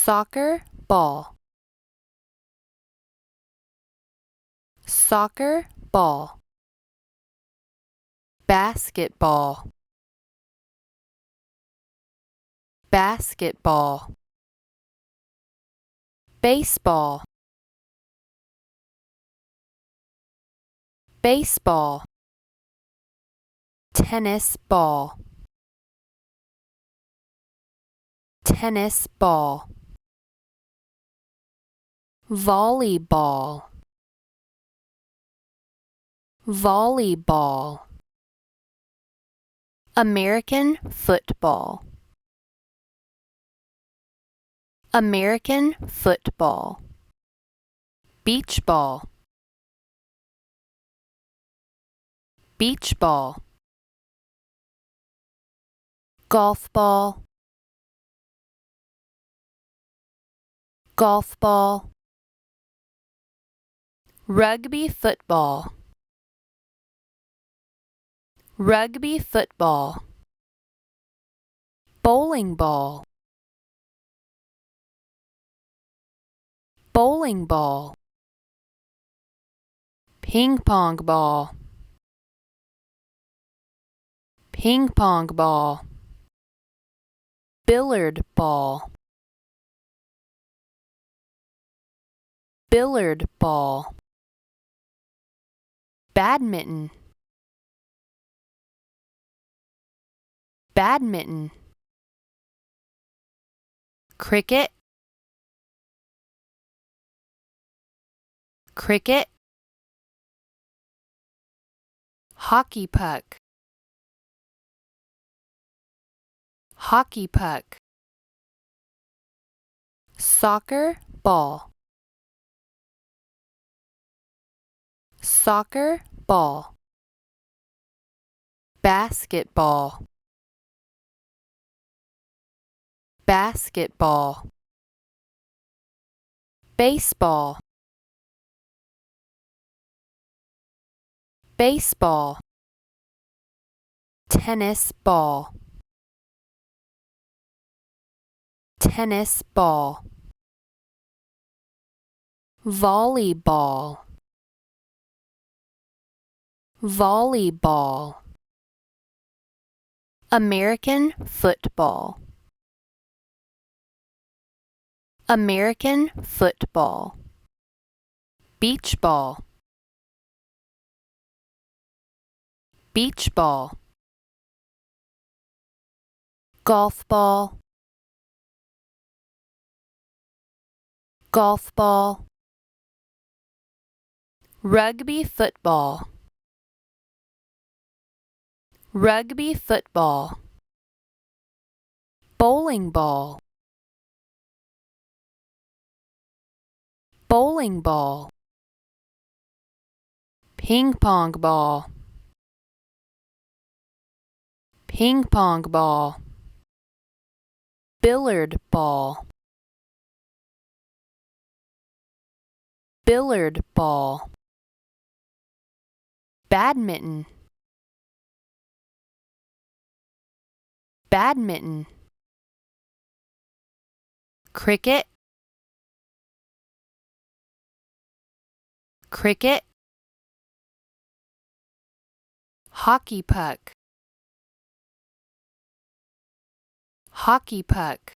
Soccer ball. Soccer ball. Basketball. Basketball. Baseball. Baseball. Tennis ball. Tennis ball. Volleyball. Volleyball. American football. American football. Beach ball. Beach ball. Golf ball. Golf ball. Rugby football. Rugby football. Bowling ball. Bowling ball. Ping pong ball. Ping pong ball. Billiard ball. Billiard ball. Badminton. Badminton. Cricket. Cricket. Hockey puck. Hockey puck. Soccer ball. Soccer ball. Basketball. Basketball. Baseball. Baseball. Tennis ball. Tennis ball. Volleyball. Volleyball. American football. American football. Beach ball. Beach ball. Golf ball. Golf ball. Rugby football. Rugby football. Bowling ball. Bowling ball. Ping pong ball. Ping pong ball. Billiard ball. Billiard ball. Badminton. Badminton. Cricket. Cricket. Hockey puck. Hockey puck.